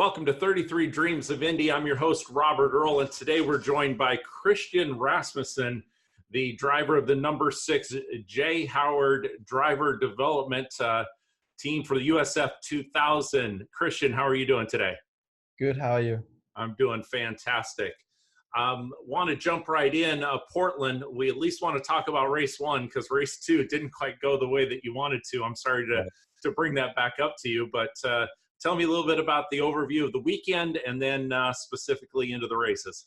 Welcome to 33 Dreams of Indy. I'm your host, Robert Earl, and today we're joined by Christian Rasmussen, the driver of the number 6 J. Howard Driver Development Team for the USF2000. Christian, how are you doing today? Good, how are you? I'm doing fantastic. Want to jump right in. Portland, we at least want to talk about race 1 because race 2 didn't quite go the way that you wanted to. I'm sorry to bring that back up to you, but tell me a little bit about the overview of the weekend and then specifically into the races.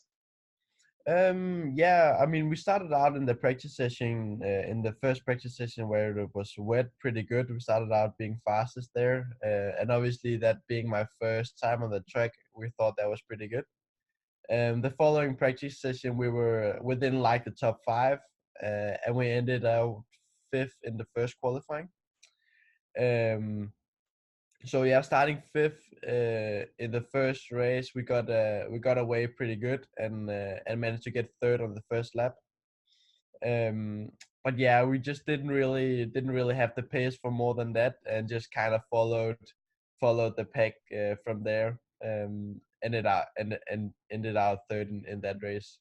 Yeah, I mean, we started out in the practice session, in the first practice session where it was wet pretty good. We started out being fastest there. And obviously that being my first time on the track, we thought that was pretty good. The following practice session, we were within like the top 5, and we ended out 5th in the first qualifying. So yeah, starting 5th in the first race, we got away pretty good and managed to get 3rd on the first lap. But yeah, we just didn't really have the pace for more than that, and just kind of followed the pack from there. Ended out 3rd in that race.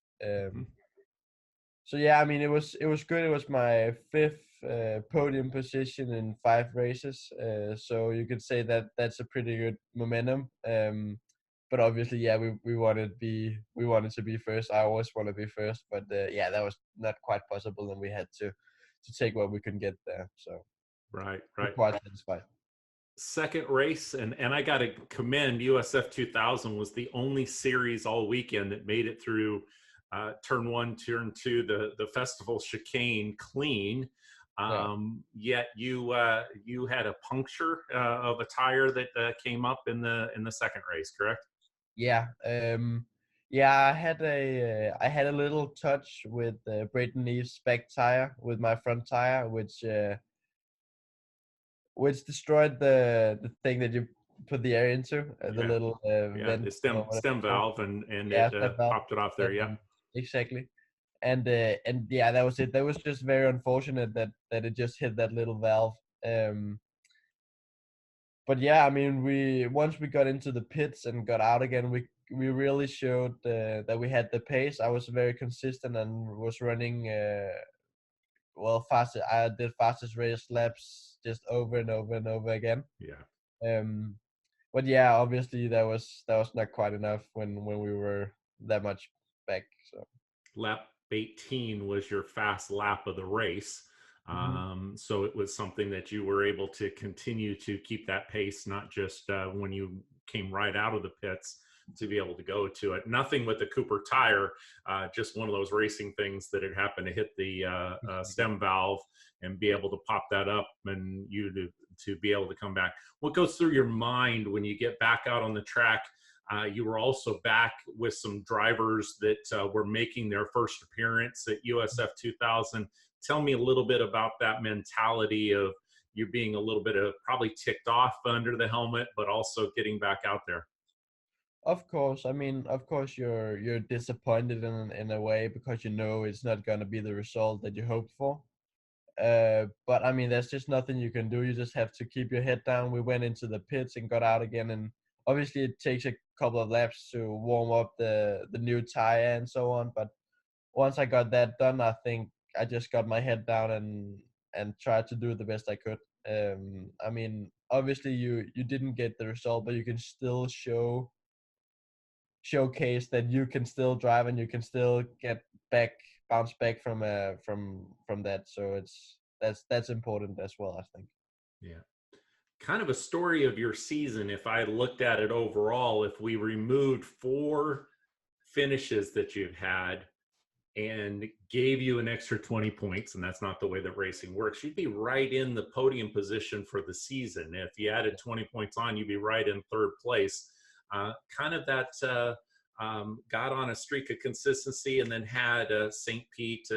So yeah, I mean, it was good. It was my 5th podium position in 5 races. So you could say that that's a pretty good momentum. But obviously, yeah, we wanted to be first. I always want to be first, but yeah, that was not quite possible, and we had to take what we could get there. So right. Quite satisfied. Second race, and I got to commend USF2000 was the only series all weekend that made it through turn 1, turn 2, the festival chicane clean. Yet you had a puncture of a tire that came up in the second race, correct? Yeah. Yeah, I had a little touch with Brayton Neve's back tire with my front tire, which destroyed the thing that you put the air into, the little vent, the stem valve, and it popped it off there. Yeah, exactly. And yeah, that was it. That was just very unfortunate that it just hit that little valve. But yeah, I mean, once we got into the pits and got out again, we really showed that we had the pace. I was very consistent and was running fast. I did fastest race laps just over and over and over again. Yeah. But yeah, obviously that was not quite enough when we were that much back. So lap 18 was your fast lap of the race. So it was something that you were able to continue to keep that pace, not just when you came right out of the pits, to be able to go to it. Nothing with the Cooper tire, just one of those racing things that had happened to hit the stem valve and be able to pop that up and you to be able to come back. What goes through your mind when you get back out on the track? You were also back with some drivers that were making their first appearance at USF2000. Tell me a little bit about that mentality of you being a little bit of probably ticked off under the helmet, but also getting back out there. Of course, I mean, of course, you're disappointed in a way because you know it's not gonna be the result that you hoped for. But I mean, there's just nothing you can do. You just have to keep your head down. We went into the pits and got out again, and obviously it takes a couple of laps to warm up the new tire and so on. But once I got that done, I think I just got my head down and tried to do the best I could. I mean, obviously you didn't get the result, but you can still showcase that you can still drive and you can still bounce back from that. So that's important as well, I think. Yeah. Kind of a story of your season, if I looked at it overall, if we removed 4 finishes that you've had and gave you an extra 20 points, and that's not the way that racing works, you'd be right in the podium position for the season. If you added 20 points on, you'd be right in 3rd place. Kind of that got on a streak of consistency, and then had St. Pete,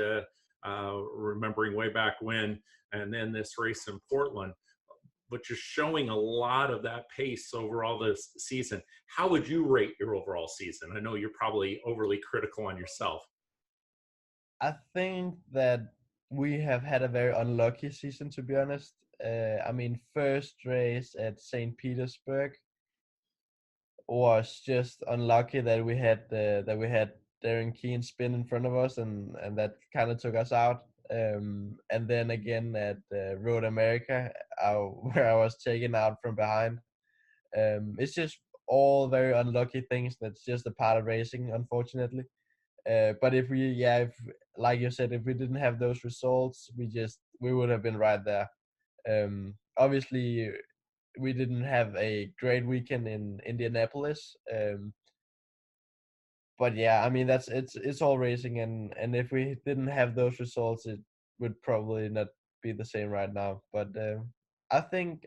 remembering way back when, and then this race in Portland. But you're showing a lot of that pace overall this season. How would you rate your overall season? I know you're probably overly critical on yourself. I think that we have had a very unlucky season, to be honest. I mean, first race at St. Petersburg, was just unlucky that we had Darren Keane spin in front of us, and that kind of took us out. And then again at Road America, where I was taken out from behind. It's just all very unlucky things. That's just a part of racing, unfortunately. But if like you said, if we didn't have those results, we would have been right there. Obviously, we didn't have a great weekend in Indianapolis. But yeah, I mean it's all racing, and if we didn't have those results, it would probably not be the same right now. But I think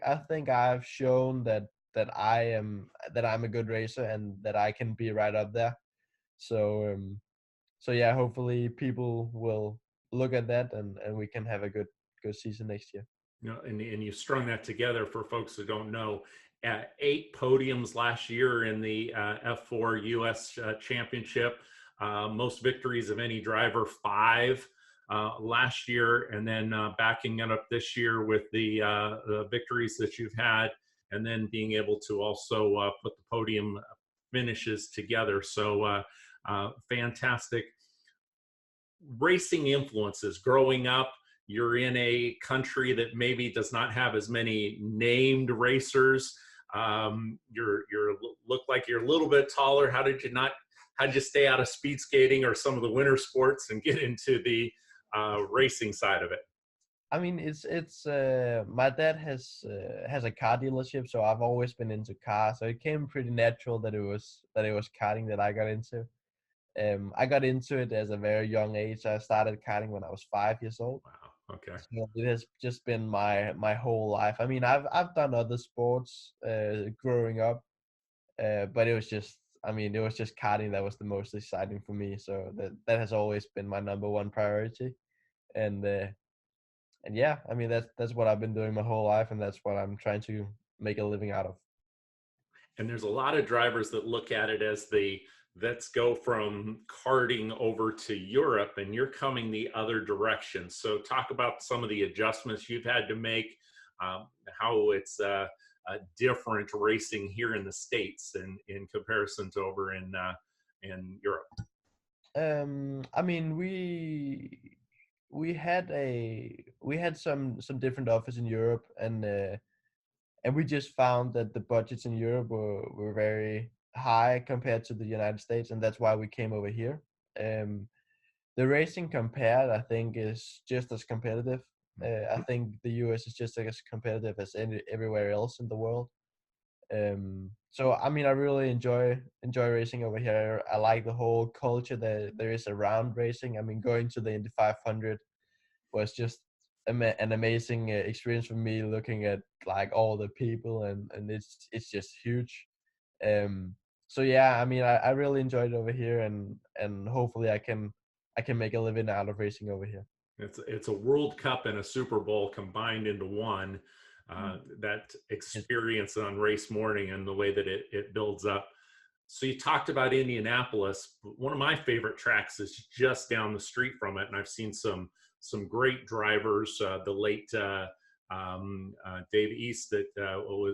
I've shown that I'm a good racer and that I can be right up there. So so yeah, hopefully people will look at that, and we can have a good season next year. You know, and you strung that together for folks who don't know. 8 podiums last year in the F4 US Championship, most victories of any driver, 5 last year, and then backing it up this year with the victories that you've had, and then being able to also put the podium finishes together. So fantastic. Racing influences growing up. You're in a country that maybe does not have as many named racers. You're look like you're a little bit taller. How did you stay out of speed skating or some of the winter sports and get into the racing side of it? I mean, it's my dad has a car dealership, so I've always been into cars. So it came pretty natural that it was karting that I got into. I got into it as a very young age. I started karting when I was 5 years old. Wow. Okay. So it has just been my whole life. I mean, I've done other sports growing up, but it was just karting that was the most exciting for me. So that has always been my number one priority. And and yeah, I mean that's what I've been doing my whole life, and that's what I'm trying to make a living out of. And there's a lot of drivers that look at it as the let's go from karting over to Europe, and you're coming the other direction. So talk about some of the adjustments you've had to make, how it's different racing here in the States in comparison to over in Europe. I mean, we had some different offers in Europe, and we just found that the budgets in Europe were very high compared to the United States, and that's why we came over here. Um, the racing compared, I think, is just as competitive. I think the US is just as competitive as everywhere else in the world. So I mean, I really enjoy racing over here. I like the whole culture that there is around racing. I mean, going to the Indy 500 was just an amazing experience for me, looking at like all the people, and it's just huge. So yeah, I mean, I really enjoyed it over here, and hopefully I can make a living out of racing over here. It's a World Cup and a Super Bowl combined into one. That Yes. experience on race morning and the way that it builds up. So you talked about Indianapolis. One of my favorite tracks is just down the street from it, and I've seen some great drivers. The late Dave East that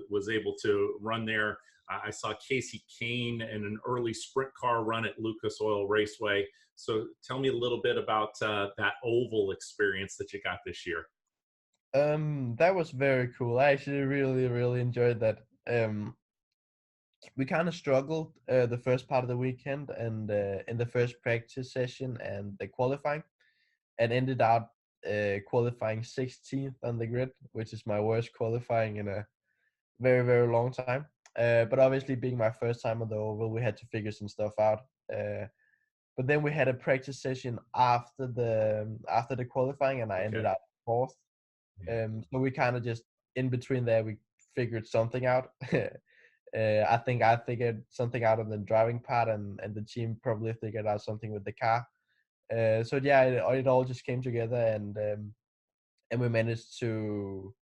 was able to run there. I saw Casey Kane in an early sprint car run at Lucas Oil Raceway. So tell me a little bit about that oval experience that you got this year. That was very cool. I actually really enjoyed that. We kind of struggled the first part of the weekend, and in the first practice session and the qualifying, and ended up qualifying 16th on the grid, which is my worst qualifying in a very long time. But obviously, being my first time on the oval, we had to figure some stuff out. But then we had a practice session after the qualifying, and I ended Okay. up fourth. Yeah. So we kind of just in between there, we figured something out. I think I figured something out on the driving part, and the team probably figured out something with the car. So yeah, it all just came together, and we managed to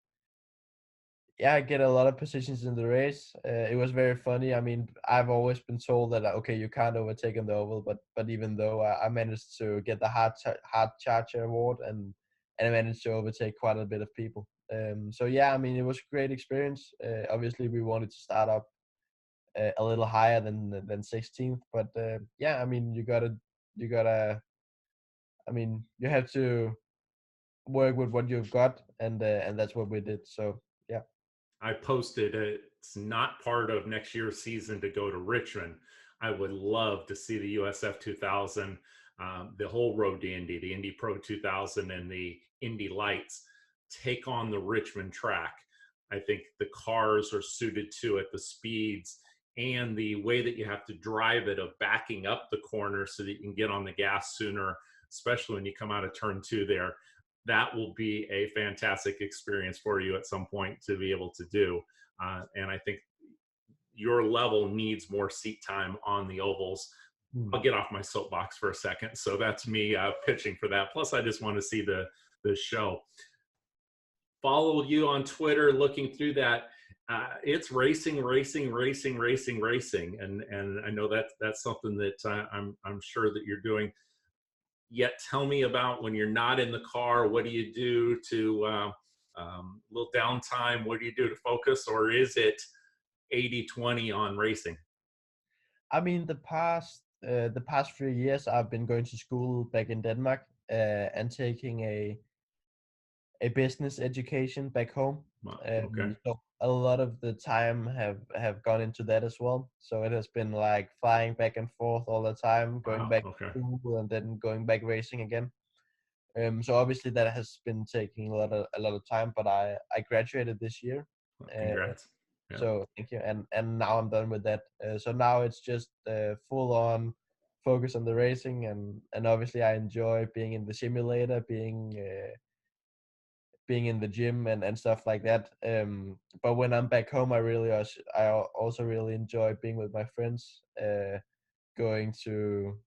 get a lot of positions in the race. It was very funny. I mean, I've always been told that okay, you can't overtake on the oval, but even though I managed to get the hard charger award, and I managed to overtake quite a bit of people. So yeah, I mean, it was a great experience. Obviously, we wanted to start up a little higher than 16th. But yeah, I mean, you gotta. I mean, you have to work with what you've got, and that's what we did. So yeah. I posted it's not part of next year's season to go to Richmond. I would love to see the USF2000, the whole road to Indy, the Indy Pro 2000, and the Indy Lights take on the Richmond track. I think the cars are suited to it, the speeds, and the way that you have to drive it of backing up the corner so that you can get on the gas sooner, especially when you come out of turn 2 there. That will be a fantastic experience for you at some point to be able to do. And I think your level needs more seat time on the ovals. Hmm. I'll get off my soapbox for a second. So that's me pitching for that. Plus, I just want to see the show. Follow you on Twitter, looking through that. It's racing, and I know that that's something that I'm sure that you're doing. Yet tell me about when you're not in the car, what do you do to little downtime? What do you do to focus? Or is it 80-20 on racing? I mean, the past few years, I've been going to school back in Denmark and taking a business education back home. Okay. So a lot of the time have gone into that as well. So it has been like flying back and forth all the time, going Wow. back Okay. to school and then going back racing again. So obviously that has been taking a lot of time, but I graduated this year. Well, Uh, congrats. Yeah. so thank you, and now I'm done with that. So now it's just full on focus on the racing, and obviously I enjoy being in the simulator, being in the gym and stuff like that. But when I'm back home, I also really enjoy being with my friends, going to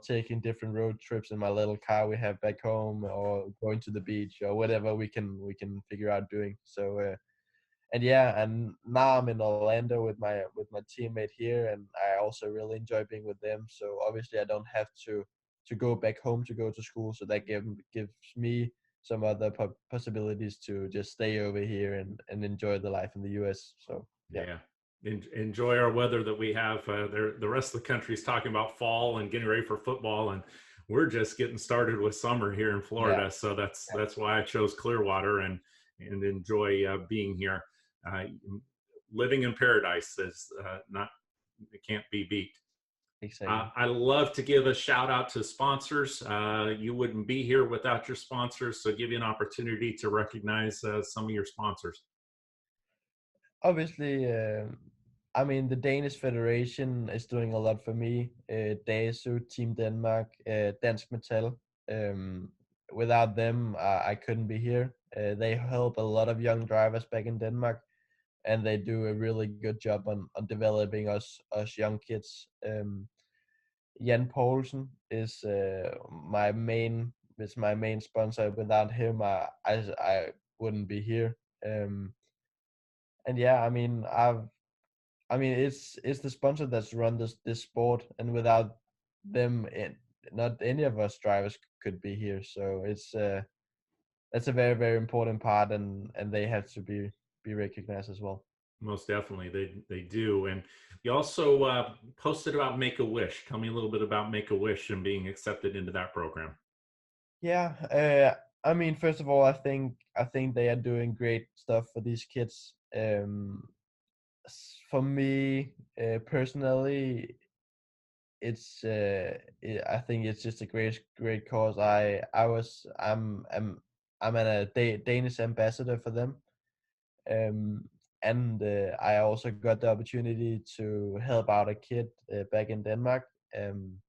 taking different road trips in my little car we have back home, or going to the beach or whatever we can figure out doing. So and yeah, and now I'm in Orlando with my teammate here, and I also really enjoy being with them. So obviously I don't have to go back home to go to school, so that gives me some other possibilities to just stay over here and enjoy the life in the US. So yeah. Yeah. Enjoy our weather that we have. The rest of the country is talking about fall and getting ready for football, and we're just getting started with summer here in Yeah. Florida. So that's why I chose Clearwater and enjoy being here. Uh, Living in paradise is not it can't be beat. Exactly. I love to give a shout out to sponsors. You wouldn't be here without your sponsors, so give you an opportunity to recognize some of your sponsors. Obviously, I mean, the Danish Federation is doing a lot for me. DASU, Team Denmark, Dansk Metal. Without them, I couldn't be here. They help a lot of young drivers back in Denmark, and they do a really good job on developing us young kids. Jan Poulsen is my main sponsor. Without him, I wouldn't be here. And yeah, I mean, it's the sponsor that's run this sport, and without them, not any of us drivers could be here. So it's that's a very very important part, and they have to be recognized as well. Most definitely, they do. And you also posted about Make a Wish. Tell me a little bit about Make a Wish and being accepted into that program. Yeah, I mean, first of all, I think they are doing great stuff for these kids. For me personally, I think it's just a great cause. I'm Danish ambassador for them, um, and I also got the opportunity to help out a kid back in Denmark. Um,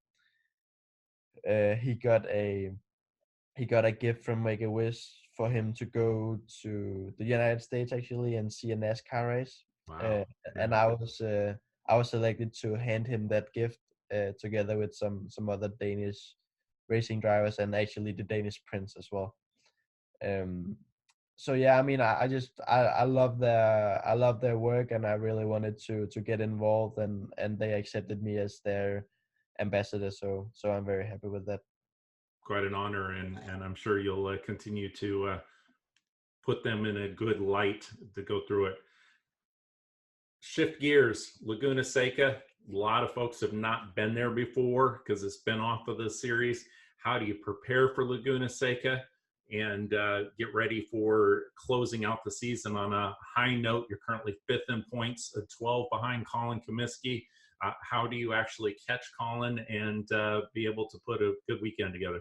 he got a gift from Make a Wish for him to go to the United States actually and see a NASCAR race, uh, Wow. and Yeah. I was selected to hand him that gift together with some other Danish racing drivers, and actually the Danish Prince as well. Um, so yeah, I mean, I love their work, and I really wanted to get involved, and they accepted me as their ambassador. So I'm very happy with that. Quite an honor, and I'm sure you'll continue to put them in a good light to go through it. shift gears. Laguna Seca. A lot of folks have not been there before because it's been off of the series. How do you prepare for Laguna Seca and get ready for closing out the season on a high note? You're currently fifth in points, 12 behind Colin Comiskey. How do you actually catch Colin and be able to put a good weekend together?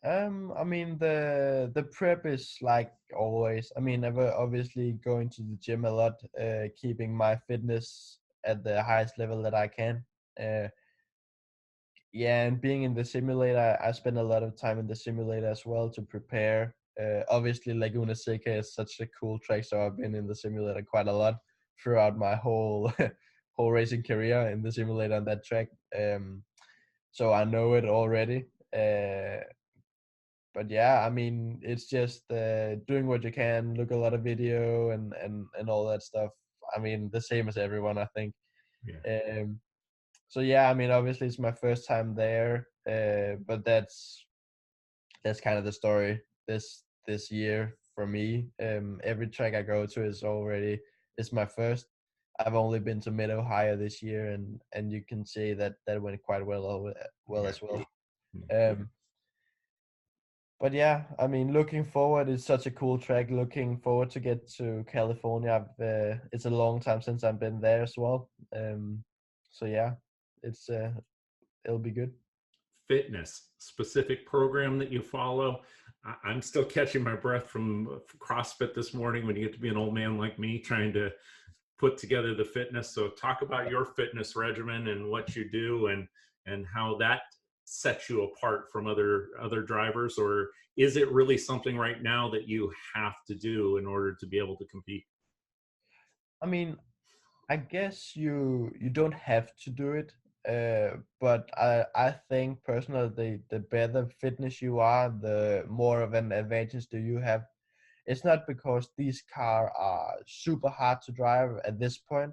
I mean the prep is like always. I mean, I've obviously going to the gym a lot, keeping my fitness at the highest level that I can. Uh, yeah, and being in the simulator, I spend a lot of time in the simulator as well to prepare. Obviously, Laguna Seca is such a cool track, so I've been in the simulator quite a lot throughout my whole whole racing career in the simulator on that track. So I know it already. But yeah, I mean, it's just doing what you can, look a lot of video and all that stuff. I mean, the same as everyone, I think. Yeah. So yeah, I mean, obviously it's my first time there, but that's kind of the story this year for me. Every track I go to is my first. I've only been to Mid Ohio this year, and you can see that that went quite well Yeah. as well. Yeah. But yeah, I mean, looking forward, it's such a cool track. Looking forward to get to California. It's a long time since I've been there as well. So yeah, it's it'll be good. Fitness specific program that you follow. I'm still catching my breath from CrossFit this morning when you get to be an old man like me trying to put together the fitness. So talk about your fitness regimen and what you do and how that sets you apart from other drivers, or is it really something right now that you have to do in order to be able to compete? I mean, I guess you don't have to do it, but I think personally the better fitness you are, the more of an advantage do you have. It's not because these cars are super hard to drive at this point.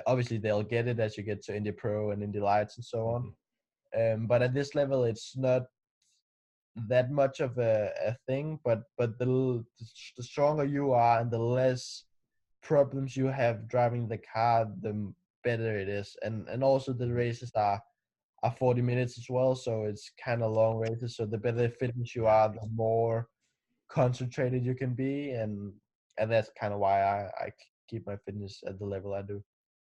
Obviously, they'll get it as you get to Indy Pro and Indy Lights and so on. Mhm. But at this level, it's not that much of a thing. But the stronger you are and the less problems you have driving the car, the better it is. And also the races are 40 minutes as well, so it's kind of long races. So the better fitness you Yeah. are, the more concentrated you can be, and that's kind of why I keep my fitness at the level I do.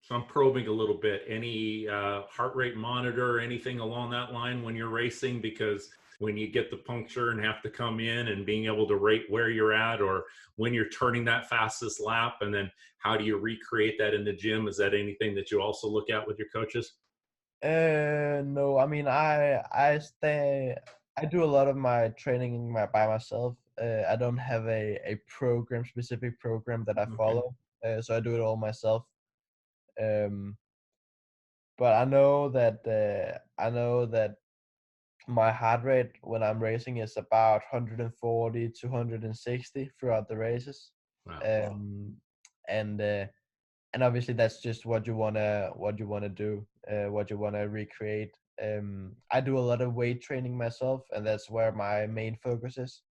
So I'm probing a little bit. Any heart rate monitor, anything along that line when you're racing? Because when you get the puncture and have to come in and being able to rate where you're at, or when you're turning that fastest lap, and then how do you recreate that in the gym? Is that anything that you also look at with your coaches? No, I mean I do a lot of my training by myself. I don't have a specific program that I Okay. follow, so I do it all myself. Um, but I know that my heart rate when I'm racing is about 140 to 160 throughout the races. Wow. Um, and uh, and obviously that's just what you wanna do, what you wanna recreate. I do a lot of weight training myself, and that's where my main focus is.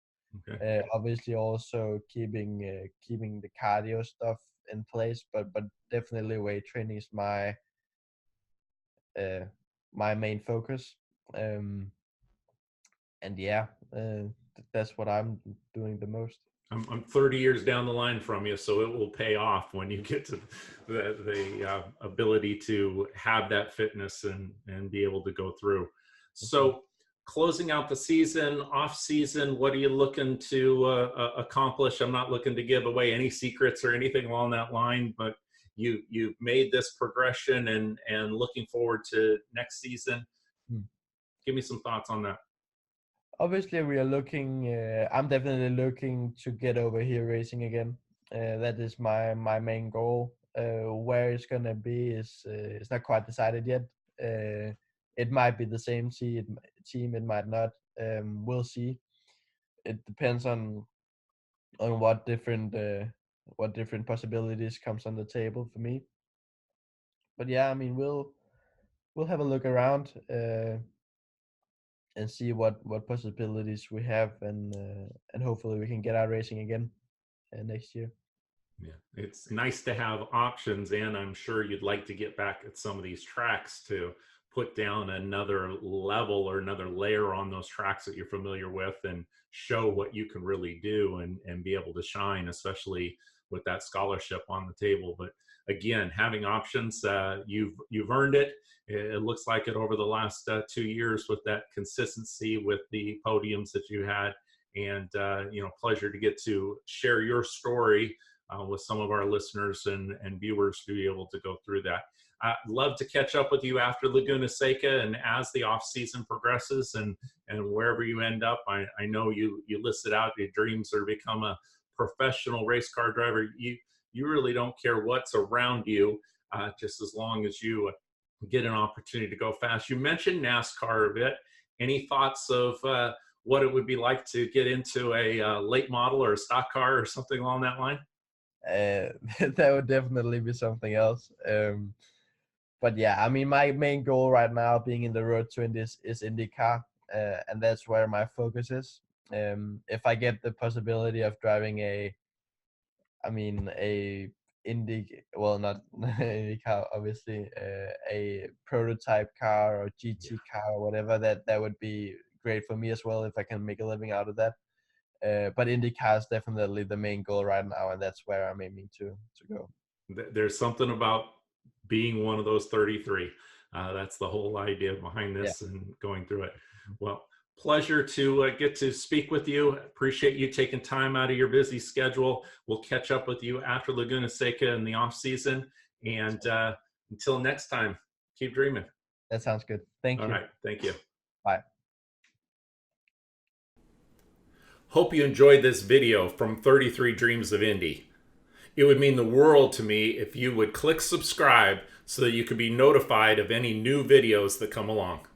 Okay. Obviously also keeping the cardio stuff in place, but definitely weight training is uh, my main focus. Um, and yeah, that's what I'm doing the most. I'm 30 years down the line from you, so it will pay off when you get to the ability to have that fitness and be able to go through. Mhm. So, closing out the season, off season, what are you looking to accomplish? I'm not looking to give away any secrets or anything along that line, but you've made this progression and looking forward to next season. Mm. Give me some thoughts on that. Obviously, we are looking. I'm definitely looking to get over here racing again. That is my main goal. Where it's gonna be is it's not quite decided yet. It might be the same team. It might not. We'll see. It depends on what different possibilities comes on the table for me. But yeah, I mean we'll have a look around and see what possibilities we have, and hopefully we can get out racing again next year. Yeah, it's nice to have options, and I'm sure you'd like to get back at some of these tracks to put down another level or another layer on those tracks that you're familiar with and show what you can really do and be able to shine, especially with that scholarship on the table. But again, having options, you've earned it. It looks like it over the last 2 years with that consistency with the podiums that you had, and pleasure to get to share your story with some of our listeners and viewers to be able to go through that. I'd love to catch up with you after Laguna Seca and as the off season progresses and wherever you end up. I know you listed out your dreams are to become a professional race car driver. You really don't care what's around you, just as long as you get an opportunity to go fast. You mentioned NASCAR a bit. Any thoughts of what it would be like to get into a late model or a stock car or something along that line? That would definitely be something else. But yeah, I mean, my main goal right now, being in the Road to Indy, is IndyCar, and that's where my focus is. If I get the possibility of driving a Indy, well, not IndyCar, obviously, a prototype car or GT car or whatever, that would be great for me as well if I can make a living out of that. But IndyCar is definitely the main goal right now, and that's where I'm aiming to go. There's something about being one of those 33. That's the whole idea behind Yeah. this and going through it. Well, pleasure to get to speak with you. Appreciate you taking time out of your busy schedule. We'll catch up with you after Laguna Seca in the off season. And until next time, keep dreaming. That sounds good. Thank you. All right. Thank you. Bye. Hope you enjoyed this video from 33 Dreams of Indy. It would mean the world to me if you would click subscribe so that you could be notified of any new videos that come along.